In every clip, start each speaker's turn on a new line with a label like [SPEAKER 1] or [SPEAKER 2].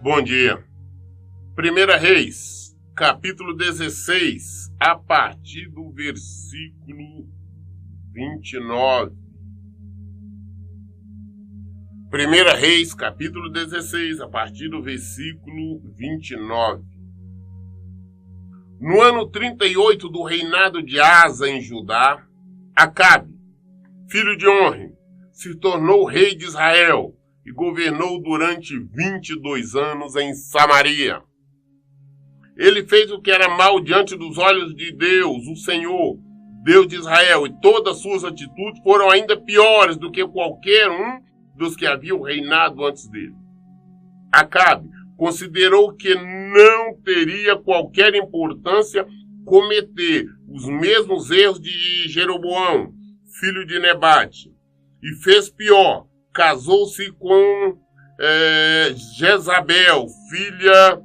[SPEAKER 1] Bom dia. 1 Reis, capítulo 16, a partir do versículo 29. 1 Reis, capítulo 16, a partir do versículo 29. No ano 38 do reinado de Asa em Judá, Acabe, filho de Onri, se tornou rei de Israel e governou durante 22 anos em Samaria. Ele fez o que era mal diante dos olhos de Deus, o Senhor, Deus de Israel, e todas suas atitudes foram ainda piores do que qualquer um dos que haviam reinado antes dele. Acabe considerou que não teria qualquer importância cometer os mesmos erros de Jeroboão, filho de Nebate, e fez pior. Casou-se com Jezabel, filha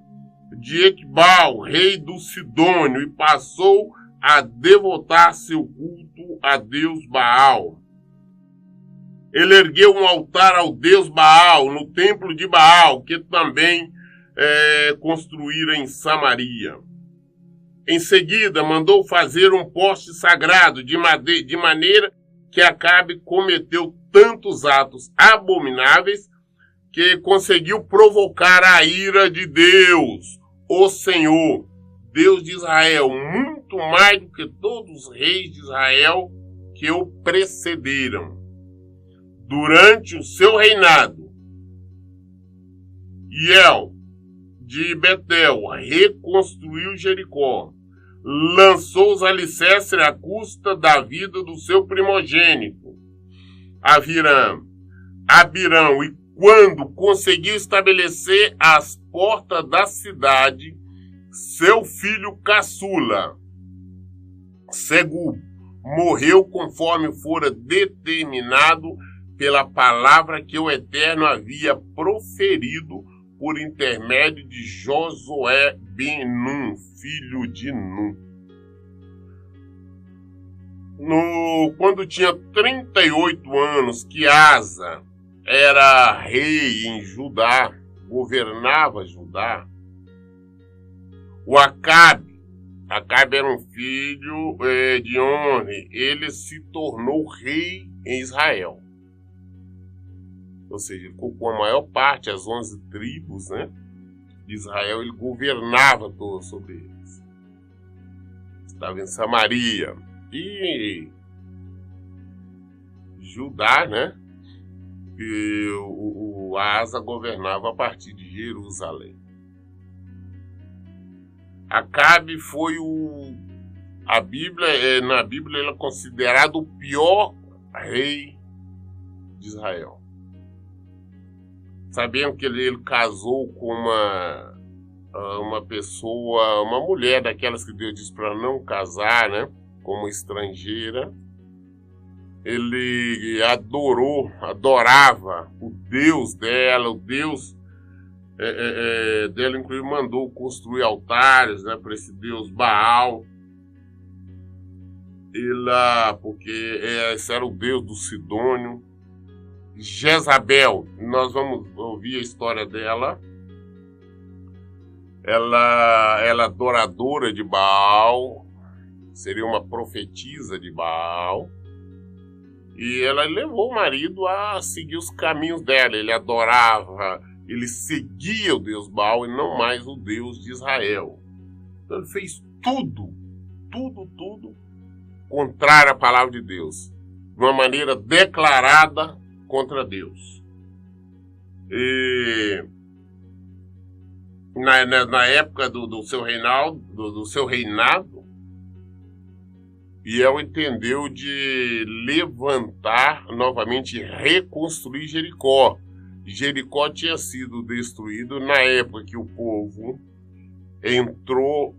[SPEAKER 1] de Equibal, rei do Sidônio, e passou a devotar seu culto a Deus Baal. Ele ergueu um altar ao Deus Baal no templo de Baal, que também construíram em Samaria. Em seguida, mandou fazer um poste sagrado de maneira que Acabe cometeu tantos atos abomináveis que conseguiu provocar a ira de Deus, o Senhor, Deus de Israel, muito mais do que todos os reis de Israel que o precederam. Durante o seu reinado, Hiel de Betel reconstruiu Jericó, lançou os alicerces à custa da vida do seu primogênito, Abirão, e quando conseguiu estabelecer as portas da cidade, seu filho caçula, Segub, morreu conforme fora determinado pela palavra que o Eterno havia proferido por intermédio de Josué ben Nun, filho de Nun. Quando tinha 38 anos que Asa era rei em Judá, governava Judá, o Acabe era um filho de Onri, ele se tornou rei em Israel. Ou seja, ele ficou com a maior parte, as 11 tribos, né, de Israel, ele governava todo sobre eles. Estava em Samaria. E Judá, né, que o Asa governava a partir de Jerusalém. Acabe foi na Bíblia ele é considerado o pior rei de Israel. Sabendo que ele casou com uma pessoa, uma mulher daquelas que Deus disse para não casar, né, como estrangeira. Ele adorava o Deus dela, o Deus dela, inclusive mandou construir altares, né, para esse Deus Baal. Porque esse era o Deus do Sidônio. Jezabel, nós vamos ouvir a história dela. Ela é adoradora de Baal, seria uma profetisa de Baal, e ela levou o marido a seguir os caminhos dela. Ele adorava, ele seguia o Deus Baal e não mais o Deus de Israel. Então ele fez tudo contrário à palavra de Deus, de uma maneira declarada contra Deus. E na época do seu reinado, Hiel entendeu de levantar novamente e reconstruir Jericó. Jericó tinha sido destruído na época que o povo entrou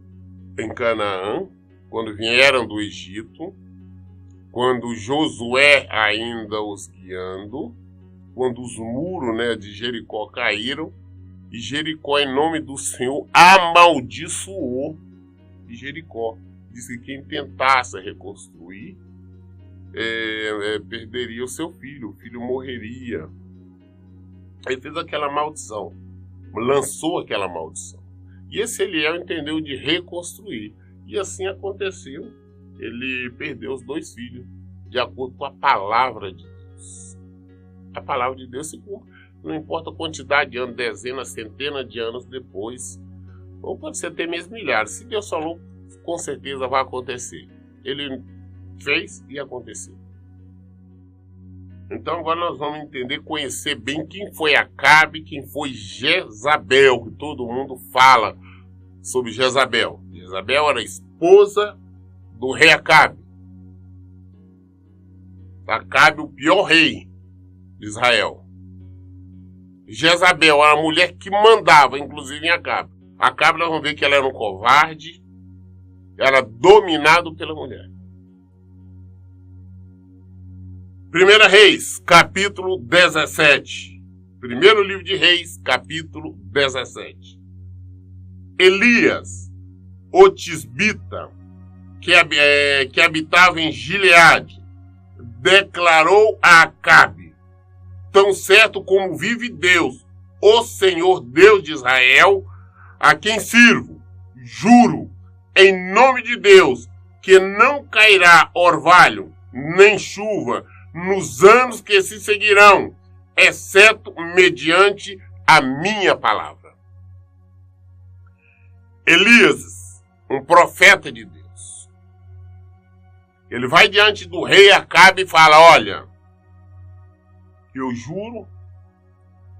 [SPEAKER 1] em Canaã, quando vieram do Egito, quando Josué ainda os guiando, quando os muros, né, de Jericó caíram, e Jericó, em nome do Senhor, amaldiçoou Jericó. Diz que quem tentasse reconstruir perderia o seu filho, o filho morreria. Ele fez aquela maldição, lançou aquela maldição. E esse Eliel entendeu de reconstruir. E assim aconteceu. Ele perdeu os 2 filhos, de acordo com a palavra de Deus. A palavra de Deus se cumpre. Não importa a quantidade de anos, dezenas, centenas de anos depois. Ou pode ser até mesmo milhares. Se Deus falou, com certeza vai acontecer. Ele fez e aconteceu. Então agora nós vamos entender, conhecer bem quem foi Acabe, quem foi Jezabel, que todo mundo fala sobre Jezabel. Jezabel era a esposa do rei Acabe. Acabe, o pior rei de Israel. Jezabel era a mulher que mandava, inclusive em Acabe. Acabe, nós vamos ver que ela era um covarde, era dominado pela mulher. 1 Reis, capítulo 17. Primeiro livro de Reis, capítulo 17. Elias, o tisbita, que habitava em Gileade, declarou a Acabe: tão certo como vive Deus, o Senhor Deus de Israel, a quem sirvo, juro, em nome de Deus, que não cairá orvalho, nem chuva, nos anos que se seguirão, exceto mediante a minha palavra. Elias, um profeta de Deus, ele vai diante do rei Acabe e fala: olha, eu juro,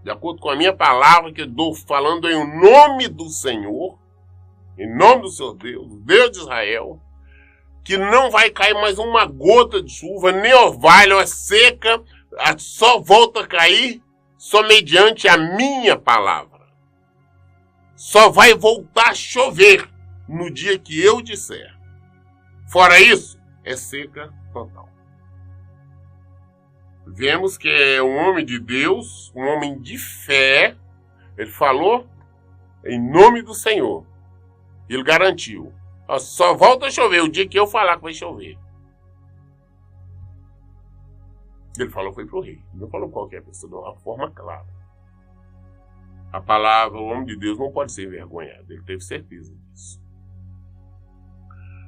[SPEAKER 1] de acordo com a minha palavra, que eu estou falando em nome do Senhor, em nome do seu Deus, Deus de Israel, que não vai cair mais uma gota de chuva, nem orvalho, é seca, só volta a cair só mediante a minha palavra. Só vai voltar a chover no dia que eu disser. Fora isso, é seca total. Vemos que é um homem de Deus, um homem de fé. Ele falou em nome do Senhor. Ele garantiu: só volta a chover o dia que eu falar que vai chover. Ele falou, foi pro rei. Ele não falou qualquer pessoa, de uma forma clara. A palavra, o homem de Deus não pode ser envergonhado. Ele teve certeza disso.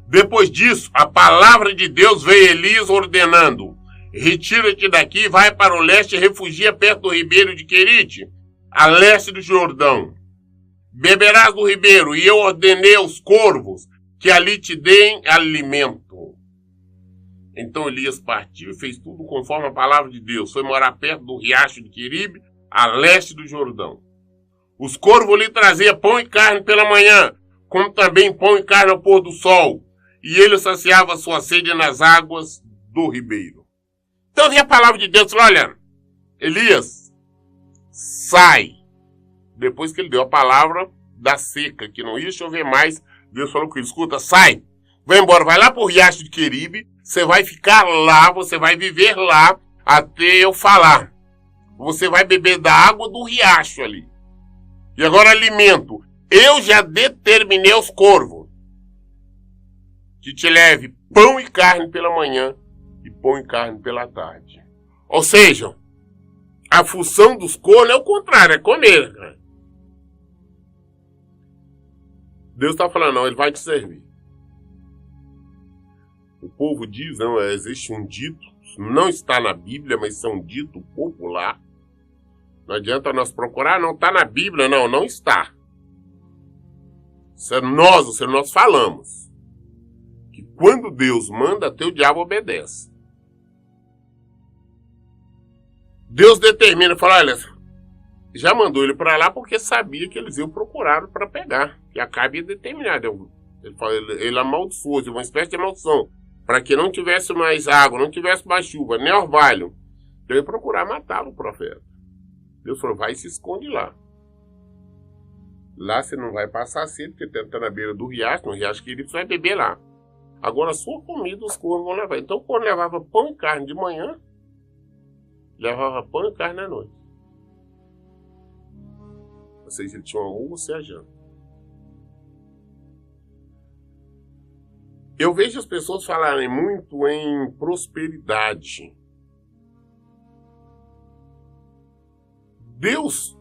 [SPEAKER 1] Depois disso, a palavra de Deus veio a Elias ordenando: retira-te daqui, vai para o leste e refugia perto do ribeiro de Querite, a leste do Jordão. Beberás do ribeiro, e eu ordenei aos corvos que ali te deem alimento. Então Elias partiu e fez tudo conforme a palavra de Deus. Foi morar perto do riacho de Queribe, a leste do Jordão. Os corvos lhe traziam pão e carne pela manhã, como também pão e carne ao pôr do sol. E ele saciava sua sede nas águas do ribeiro. Então veio a palavra de Deus e falou: olha, Elias, sai. Depois que ele deu a palavra da seca, que não ia chover mais, Deus falou com ele: escuta, sai, vai embora, vai lá pro riacho de Queribe, você vai ficar lá, você vai viver lá até eu falar. Você vai beber da água do riacho ali. E agora alimento. Eu já determinei aos corvos que te leve pão e carne pela manhã e pão e carne pela tarde. Ou seja, a função dos corvos é o contrário, é comer, cara. Deus está falando, não, ele vai te servir. O povo diz, não, existe um dito, não está na Bíblia, mas isso é um dito popular. Não adianta nós procurar, não está na Bíblia, não está. Isso é nós falamos. Que quando Deus manda, até o diabo obedece. Deus determina, fala, olha, já mandou ele para lá porque sabia que eles iam procurar para pegar. Que Acabe ia determinar. Ele amaldiçoou, uma espécie de maldição. Para que não tivesse mais água, não tivesse mais chuva, nem orvalho. Então ia procurar matá-lo, o profeta. Deus falou, vai e se esconde lá. Lá você não vai passar sede, porque está na beira do riacho, no riacho querido, você vai beber lá. Agora a sua comida os corvos vão levar. Então quando levava pão e carne de manhã, levava pão e carne à noite. Ou seja, ele tinha um almoço e a janta. Eu vejo as pessoas falarem muito em prosperidade. Deus,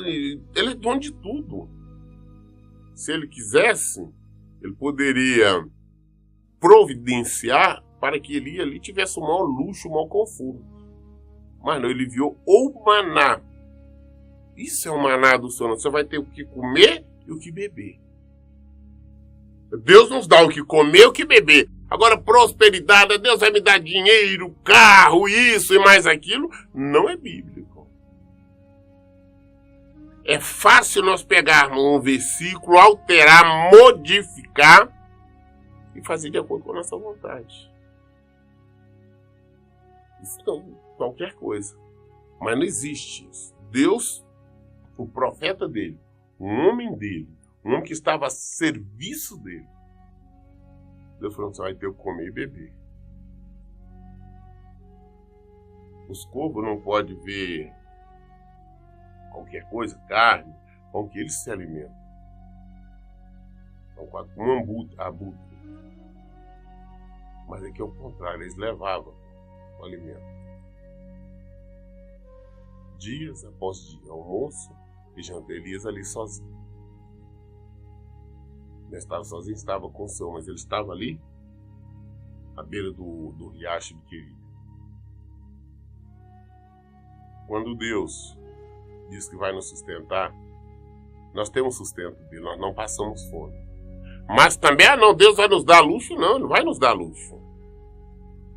[SPEAKER 1] ele é dono de tudo. Se ele quisesse, ele poderia providenciar para que ele ali tivesse o maior luxo, o maior conforto. Mas não, ele enviou o maná. Isso é o maná do Senhor. Você vai ter o que comer e o que beber. Deus nos dá o que comer e o que beber. Agora, prosperidade, Deus vai me dar dinheiro, carro, isso e mais aquilo, não é bíblico. É fácil nós pegarmos um versículo, alterar, modificar e fazer de acordo com a nossa vontade. Isso não, qualquer coisa. Mas não existe isso. Deus, o profeta dele, um homem que estava a serviço dele, Deus falou, você vai ter o que comer e beber. Os corvos não podem ver qualquer coisa, carne, com que eles se alimentam. São quase como um abutre. Mas aqui é o contrário, eles levavam o alimento. Dias após dia, almoço e janta, Elias ali sozinho. Não estava sozinho, estava com o Senhor, mas ele estava ali, à beira do riacho de Querida. Quando Deus diz que vai nos sustentar, nós temos sustento dele, nós não passamos fome. Mas também, não, Deus vai nos dar luxo? Não, ele não vai nos dar luxo.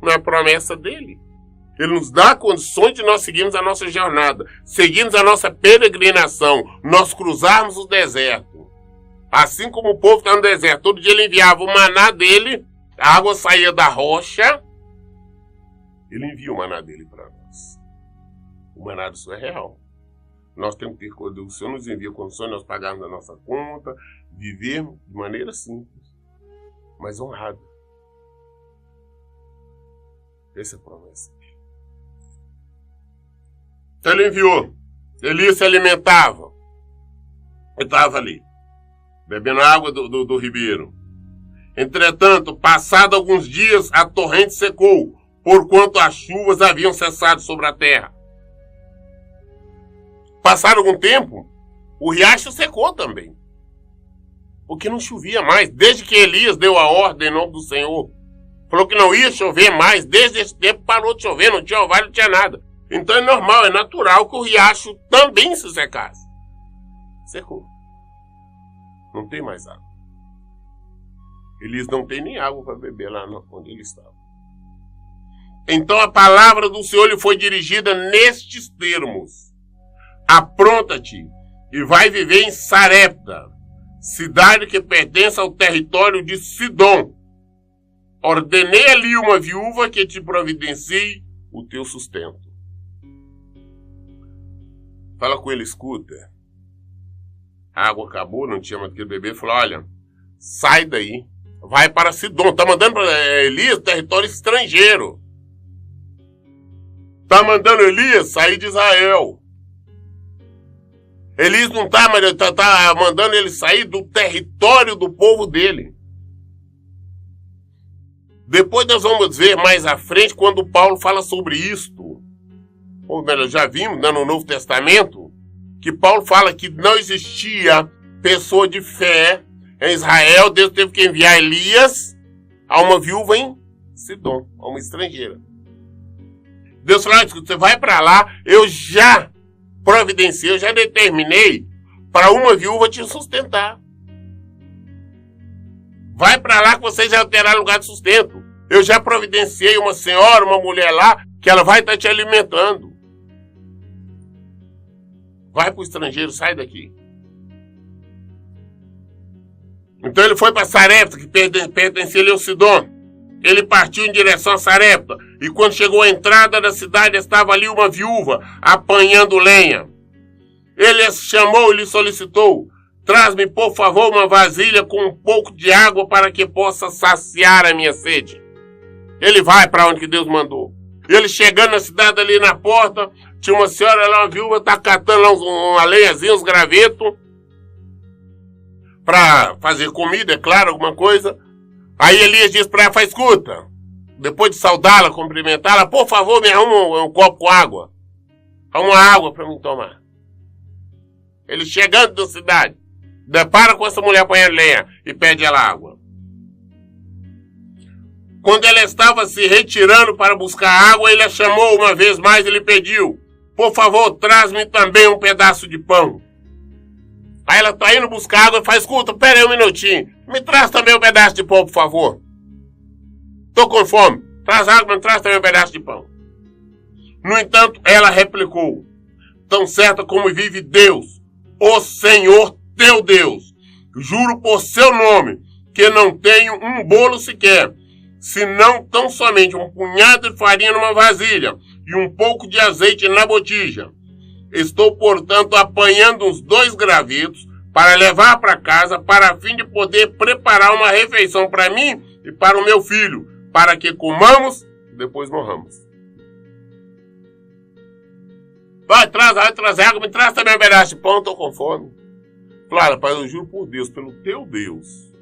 [SPEAKER 1] Não é a promessa dele. Ele nos dá condições de nós seguirmos a nossa jornada, seguirmos a nossa peregrinação, nós cruzarmos o deserto. Assim como o povo está no deserto, todo dia ele enviava o maná dele, a água saía da rocha, ele envia o maná dele para nós. O maná do Senhor é real. Nós temos que ter, quando o Senhor nos envia condições, nós pagarmos a nossa conta, vivermos de maneira simples, mas honrada. Essa é a promessa. Então ele enviou. Elias se alimentava. Ele estava ali, bebendo água do ribeiro. Entretanto, passado alguns dias, a torrente secou, porquanto as chuvas haviam cessado sobre a terra. Passado algum tempo, o riacho secou também, porque não chovia mais. Desde que Elias deu a ordem em nome do Senhor, falou que não ia chover mais, desde esse tempo parou de chover, não tinha orvalho, não tinha nada. Então é normal, é natural que o riacho também se secasse. Secou. Não tem mais água. Elias não tem nem água para beber lá onde ele estava. Então a palavra do Senhor lhe foi dirigida nestes termos: apronta-te e vai viver em Sarepta, cidade que pertence ao território de Sidom. Ordenei ali uma viúva que te providencie o teu sustento. Fala com ele, escuta. A água acabou, não tinha mais do que beber. Falou, olha, sai daí, vai para Sidom. Tá mandando para Elias território estrangeiro. Tá mandando Elias sair de Israel. Elias não tá, mas tá mandando ele sair do território do povo dele. Depois nós vamos ver mais à frente quando Paulo fala sobre isto. Ou melhor, já vimos no Novo Testamento que Paulo fala que não existia pessoa de fé em Israel. Deus teve que enviar Elias a uma viúva em Sidom, a uma estrangeira. Deus falou, você vai para lá, eu já providenciei, eu já determinei para uma viúva te sustentar. Vai para lá que você já terá lugar de sustento. Eu já providenciei uma senhora, uma mulher lá, que ela vai estar te alimentando. Vai para o estrangeiro, sai daqui. Então ele foi para Sarepta, que pertencia ali ao Sidom. Ele partiu em direção a Sarepta. E quando chegou à entrada da cidade, estava ali uma viúva, apanhando lenha. Ele a chamou e lhe solicitou, traz-me, por favor, uma vasilha com um pouco de água para que possa saciar a minha sede. Ele vai para onde que Deus mandou. Ele chegando na cidade ali na porta, tinha uma senhora lá, uma viúva, tá catando lá uma lenhazinha, uns gravetos, para fazer comida, é claro, alguma coisa. Aí Elias diz para ela, faz escuta, depois de saudá-la, cumprimentá-la, por favor, me arruma um copo com água. Arruma água para mim tomar. Ele chegando da cidade, depara com essa mulher apanhando lenha e pede ela água. Quando ela estava se retirando para buscar água, ele a chamou uma vez mais e lhe pediu, por favor, traz-me também um pedaço de pão. Aí ela está indo buscar água e faz, escuta, pera aí um minutinho, me traz também um pedaço de pão, por favor. Tô com fome, traz água, mas traz também um pedaço de pão. No entanto, ela replicou, tão certa como vive Deus, o Senhor teu Deus, juro por seu nome, que não tenho um bolo sequer, senão tão somente um punhado de farinha numa vasilha e um pouco de azeite na botija. Estou, portanto, apanhando uns 2 gravetos para levar para casa, para a fim de poder preparar uma refeição para mim e para o meu filho, para que comamos e depois morramos. Vai trazer água, me traz também um pedaço de pão, estou com fome. Claro, pai, eu juro por Deus, pelo teu Deus,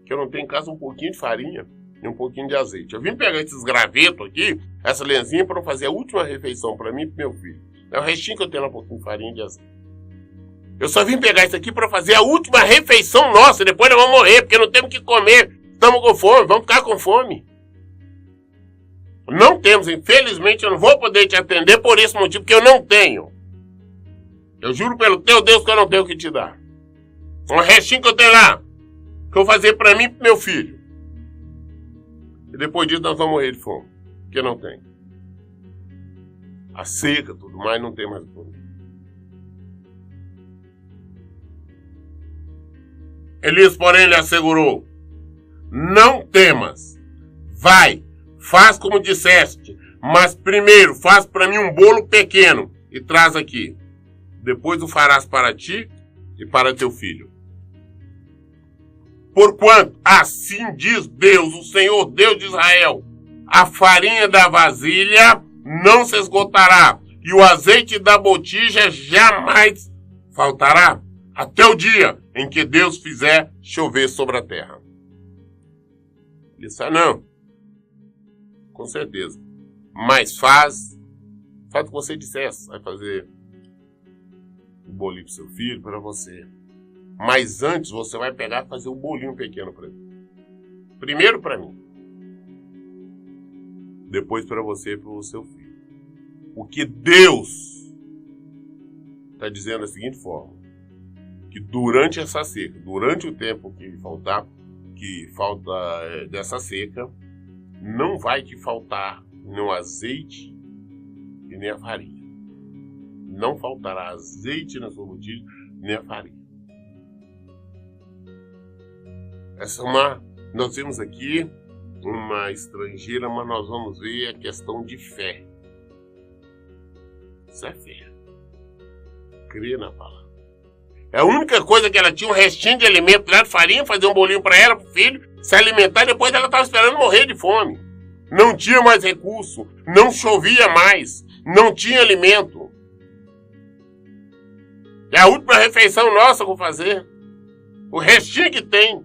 [SPEAKER 1] que eu não tenho em casa um pouquinho de farinha e um pouquinho de azeite. Eu vim pegar esses gravetos aqui, essa lenzinha, para fazer a última refeição para mim e para meu filho. É o restinho que eu tenho lá, um pouquinho de farinha e de azeite. Eu só vim pegar isso aqui para fazer a última refeição nossa, depois nós vamos morrer, porque não temos que comer, estamos com fome, vamos ficar com fome. Não temos, infelizmente eu não vou poder te atender por esse motivo, porque eu não tenho. Eu juro pelo teu Deus que eu não tenho o que te dar. Um restinho que eu tenho lá, que eu vou fazer para mim e pro meu filho. E depois disso nós vamos morrer de fome, porque não tem. A seca, tudo mais, não tem mais comida. Elias, porém, lhe assegurou, não temas, vai, faz como disseste, mas primeiro faz para mim um bolo pequeno e traz aqui. Depois o farás para ti e para teu filho. Porquanto, assim diz Deus, o Senhor Deus de Israel, a farinha da vasilha não se esgotará, e o azeite da botija jamais faltará, até o dia em que Deus fizer chover sobre a terra. Ele disse, não, com certeza, mas faz o que você dissesse, vai fazer um bolinho para seu filho, para você. Mas antes você vai pegar e fazer um bolinho pequeno para mim. Primeiro para mim. Depois para você e para o seu filho. Porque Deus está dizendo da seguinte forma. Que durante essa seca, durante o tempo que falta dessa seca, não vai te faltar nem o azeite e nem a farinha. Não faltará azeite na sua botija, nem a farinha. Nós temos aqui uma estrangeira, mas nós vamos ver a questão de fé. Isso é fé. Crer na palavra. É a única coisa que ela tinha, um restinho de alimento lá de farinha, fazer um bolinho para ela, para o filho, se alimentar, e depois ela estava esperando morrer de fome. Não tinha mais recurso, não chovia mais, não tinha alimento. É a última refeição nossa que eu vou fazer. O restinho que tem.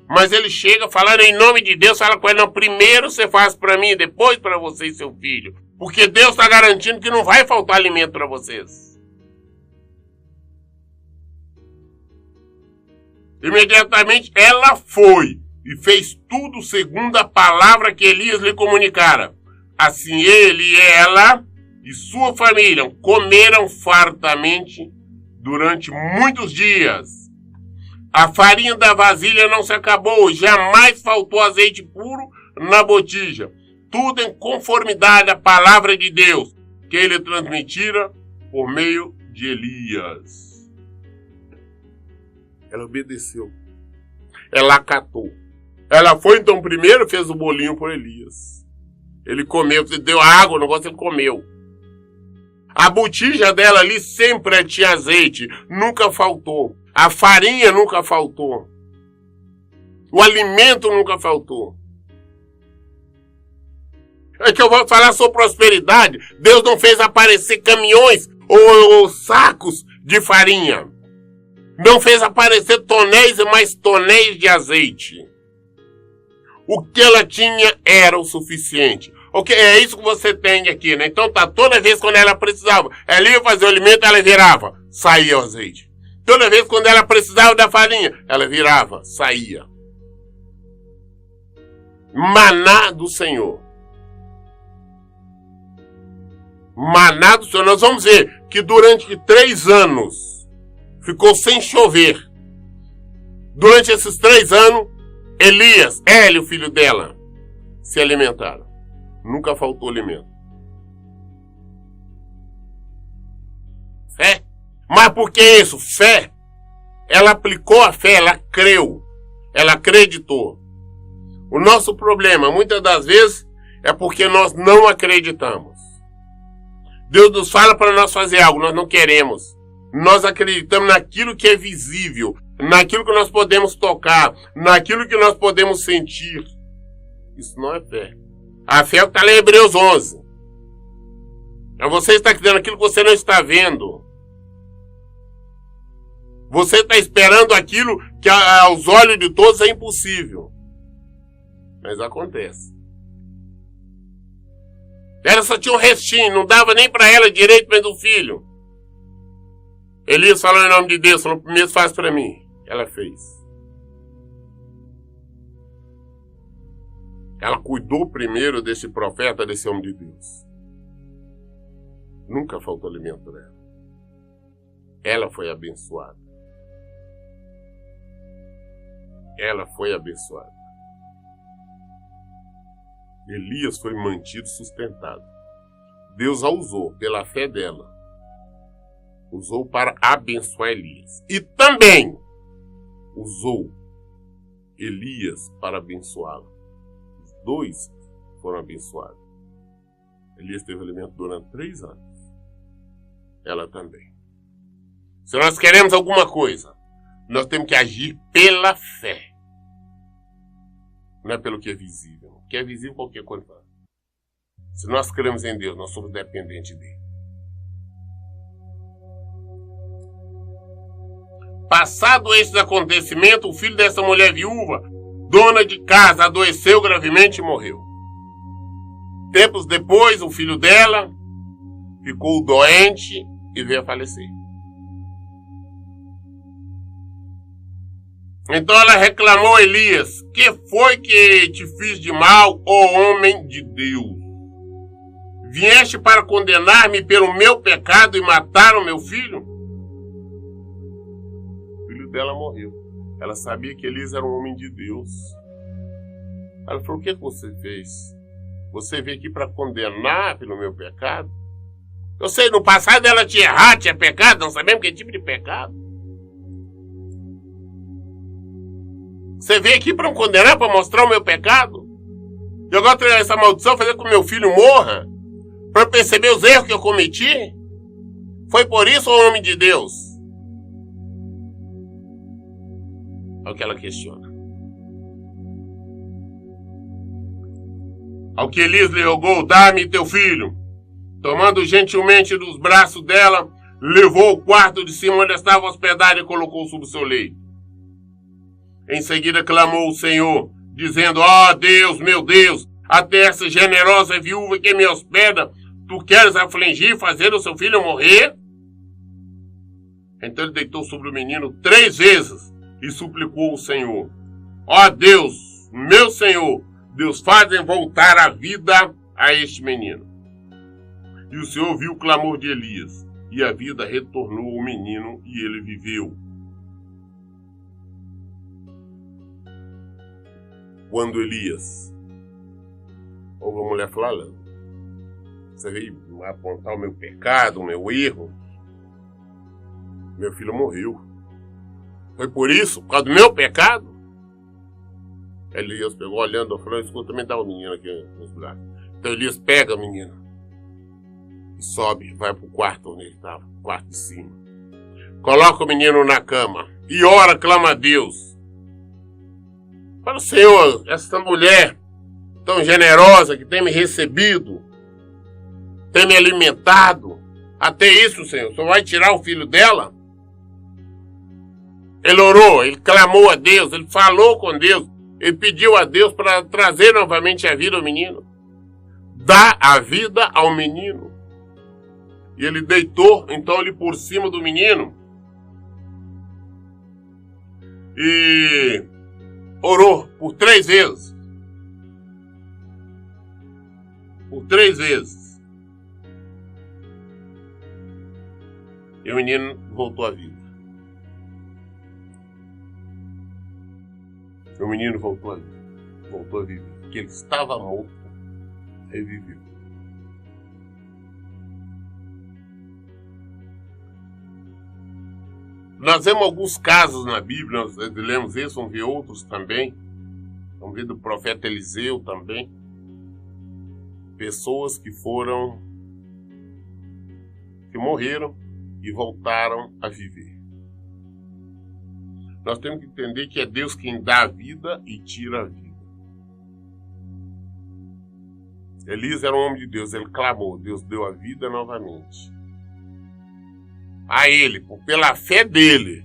[SPEAKER 1] Mas ele chega falando em nome de Deus, fala com ele, não, primeiro você faz para mim, depois para você e seu filho. Porque Deus está garantindo que não vai faltar alimento para vocês. Imediatamente ela foi e fez tudo segundo a palavra que Elias lhe comunicara. Assim ele e ela e sua família comeram fartamente durante muitos dias. A farinha da vasilha não se acabou, jamais faltou azeite puro na botija. Tudo em conformidade à palavra de Deus, que ele transmitira por meio de Elias. Ela obedeceu. Ela acatou. Ela foi então primeiro, fez o bolinho por Elias. Ele comeu, você deu água, o negócio ele comeu. A botija dela ali sempre tinha azeite, nunca faltou. A farinha nunca faltou. O alimento nunca faltou. É que eu vou falar sobre prosperidade. Deus não fez aparecer caminhões ou sacos de farinha. Não fez aparecer tonéis e mais tonéis de azeite. O que ela tinha era o suficiente. Ok, é isso que você tem aqui, né? Então tá, toda vez quando ela precisava, ela ia fazer o alimento, ela virava, saía o azeite. Toda vez quando ela precisava da farinha, ela virava, saía. Maná do Senhor. Maná do Senhor. Nós vamos ver que durante 3 anos ficou sem chover. Durante esses 3 anos, Elias, Hélio, filho dela, se alimentaram. Nunca faltou alimento. Fé. Mas por que isso? Fé. Ela aplicou a fé, ela creu. Ela acreditou. O nosso problema, muitas das vezes, é porque nós não acreditamos. Deus nos fala para nós fazer algo, nós não queremos. Nós acreditamos naquilo que é visível, naquilo que nós podemos tocar, naquilo que nós podemos sentir. Isso não é fé. A fé é o que está lá em Hebreus 11. É você está acreditando naquilo que você não está vendo. Você está esperando aquilo que aos olhos de todos é impossível. Mas acontece. Ela só tinha um restinho, não dava nem para ela direito mais do filho. Elias falou em nome de Deus, falou, primeiro faz para mim. Ela fez. Ela cuidou primeiro desse profeta, desse homem de Deus. Nunca faltou alimento para ela. Ela foi abençoada. Ela foi abençoada. Elias foi mantido, sustentado. Deus a usou pela fé dela. Usou para abençoar Elias. E também usou Elias para abençoá-la. Os dois foram abençoados. Elias teve alimento durante 3 anos. Ela também. Se nós queremos alguma coisa, nós temos que agir pela fé. Não é pelo que é visível. O que é visível, qualquer coisa faz. Se nós cremos em Deus, nós somos dependentes dele. Passado estes acontecimentos, o filho dessa mulher viúva, dona de casa, adoeceu gravemente e morreu. Tempos depois, o filho dela ficou doente e veio a falecer. Então ela reclamou a Elias: que foi que te fiz de mal, ó homem de Deus? Vieste para condenar-me pelo meu pecado e matar o meu filho? O filho dela morreu. Ela sabia que Elias era um homem de Deus. Ela falou: o que você fez? Você veio aqui para condenar pelo meu pecado? Eu sei, no passado ela tinha errado, tinha pecado, não sabemos que tipo de pecado. Você veio aqui para me condenar, para mostrar o meu pecado? E agora essa maldição fazer com que meu filho morra? Para perceber os erros que eu cometi? Foi por isso, o homem de Deus? É o que ela questiona. Ao que Elias lhe rogou: dá-me teu filho. Tomando gentilmente dos braços dela, levou ao quarto de cima onde estava hospedado e colocou sobre o seu leito. Em seguida clamou o Senhor, dizendo: ó Deus, meu Deus, até essa generosa viúva que me hospeda, tu queres afligir e fazer o seu filho morrer? Então ele deitou sobre o menino 3 vezes e suplicou o Senhor: ó Deus, meu Senhor, Deus, fazem voltar a vida a este menino. E o Senhor viu o clamor de Elias, e a vida retornou ao menino, e ele viveu. Quando Elias ouve a mulher falando: você veio apontar o meu pecado, o meu erro, meu filho morreu. Foi por isso, por causa do meu pecado? Elias pegou, olhando, falou: escuta, também dá o menino aqui nos braços. Então Elias pega o menino e sobe, vai pro quarto onde ele estava, quarto de cima. Coloca o menino na cama e ora, clama a Deus. Fala: Senhor, essa mulher tão generosa que tem me recebido, tem me alimentado, até isso, Senhor, só vai tirar o filho dela? Ele orou, ele clamou a Deus, ele falou com Deus, ele pediu a Deus para trazer novamente a vida ao menino. Dá a vida ao menino. E ele deitou, então, ele por cima do menino. E orou por 3 vezes. Por 3 vezes. E o menino voltou à vida. O menino voltou a vida. Voltou a viver. Porque ele estava morto, reviveu. Nós vemos alguns casos na Bíblia, nós lemos esse, vamos ver outros também. Vamos ver do profeta Eliseu também. Pessoas que morreram e voltaram a viver. Nós temos que entender que é Deus quem dá a vida e tira a vida. Elias era um homem de Deus, ele clamou, Deus deu a vida novamente. A ele, pela fé dele.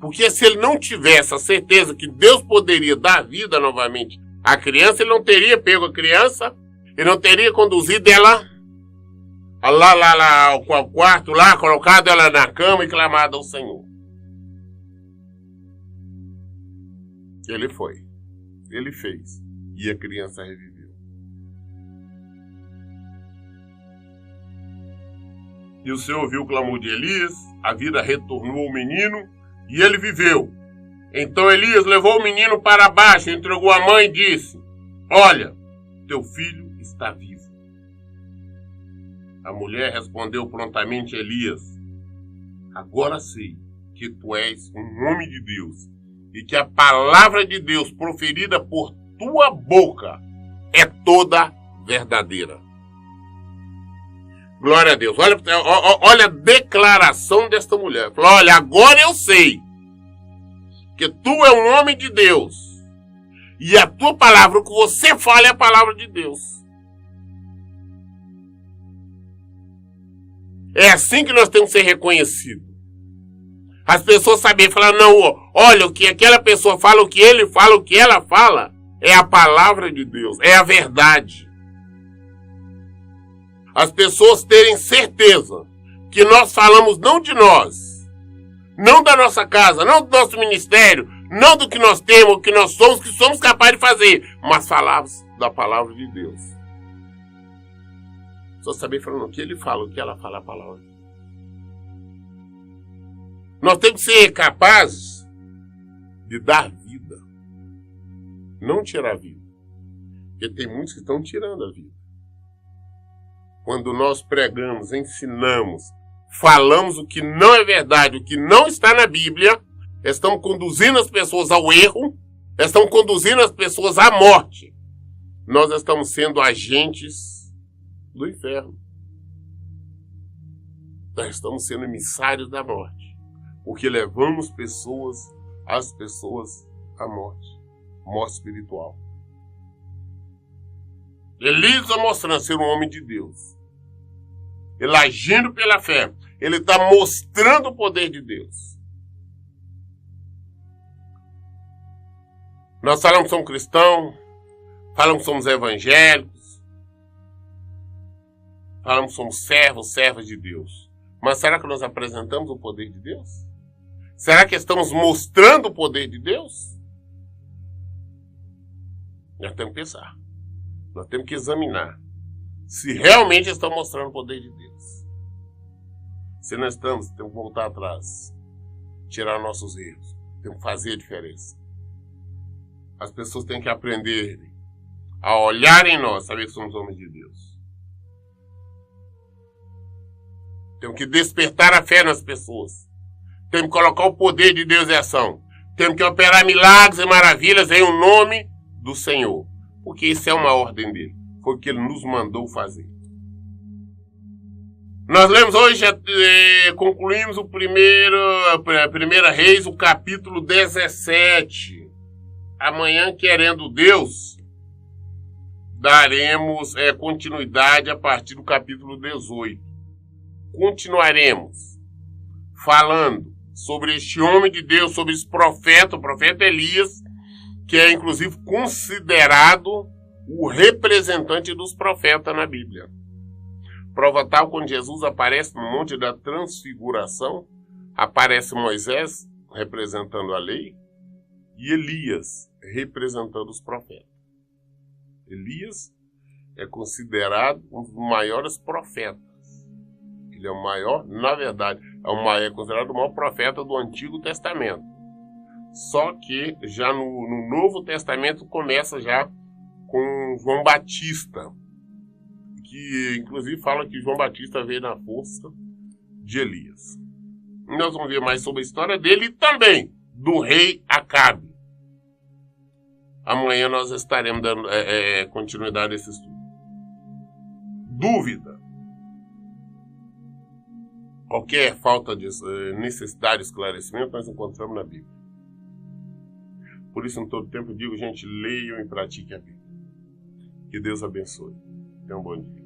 [SPEAKER 1] Porque se ele não tivesse a certeza que Deus poderia dar vida novamente à criança, ele não teria pego a criança, ele não teria conduzido ela lá ao quarto, lá, colocado ela na cama e clamado ao Senhor. Ele foi. Ele fez. E a criança reviveu. E o Senhor ouviu o clamor de Elias, a vida retornou ao menino e ele viveu. Então Elias levou o menino para baixo, entregou a mãe e disse: olha, teu filho está vivo. A mulher respondeu prontamente a Elias: agora sei que tu és um homem de Deus e que a palavra de Deus proferida por tua boca é toda verdadeira. Glória a Deus. Olha a declaração desta mulher. Falou: olha, agora eu sei que tu é um homem de Deus e a tua palavra, o que você fala é a palavra de Deus. É assim que nós temos que ser reconhecidos. As pessoas sabem falar: não, olha, o que aquela pessoa fala, o que ele fala, o que ela fala é a palavra de Deus, é a verdade. As pessoas terem certeza que nós falamos não de nós, não da nossa casa, não do nosso ministério, não do que nós temos, o que nós somos, que somos capazes de fazer, mas falamos da palavra de Deus. Só saber falando o que ele fala, o que ela fala, a palavra. Nós temos que ser capazes de dar vida, não tirar a vida. Porque tem muitos que estão tirando a vida. Quando nós pregamos, ensinamos, falamos o que não é verdade, o que não está na Bíblia, estamos conduzindo as pessoas ao erro, estamos conduzindo as pessoas à morte. Nós estamos sendo agentes do inferno. Nós estamos sendo emissários da morte, porque levamos as pessoas à morte, morte espiritual. Elias está mostrando ser um homem de Deus. Ele agindo pela fé. Ele está mostrando o poder de Deus. Nós falamos que somos cristãos, falamos que somos evangélicos, falamos que somos servas de Deus. Mas será que nós apresentamos o poder de Deus? Será que estamos mostrando o poder de Deus? Nós temos que pensar. Nós temos que examinar se realmente estamos mostrando o poder de Deus. Se não estamos, temos que voltar atrás, tirar nossos erros, temos que fazer a diferença. As pessoas têm que aprender a olhar em nós, saber que somos homens de Deus. Temos que despertar a fé nas pessoas. Temos que colocar o poder de Deus em ação. Temos que operar milagres e maravilhas em o nome do Senhor. Porque isso é uma ordem dele. Foi o que ele nos mandou fazer. Nós lemos hoje, concluímos a primeira Reis, o capítulo 17. Amanhã, querendo Deus, daremos continuidade a partir do capítulo 18. Continuaremos falando sobre este homem de Deus, sobre esse profeta, o profeta Elias, que é inclusive considerado o representante dos profetas na Bíblia. Prova tal, quando Jesus aparece no Monte da Transfiguração, aparece Moisés representando a lei e Elias representando os profetas. Elias é considerado um dos maiores profetas. Ele é o maior, na verdade, é considerado o maior profeta do Antigo Testamento. Só que já no Novo Testamento começa já com João Batista, que inclusive fala que João Batista veio na força de Elias. Nós vamos ver mais sobre a história dele e também do rei Acabe. Amanhã nós estaremos dando continuidade a esse estudo. Dúvida? Qualquer falta de necessidade de esclarecimento nós encontramos na Bíblia. Por isso, em todo tempo, eu digo, gente, leiam e pratiquem a Bíblia. Que Deus abençoe. Tenha um bom dia.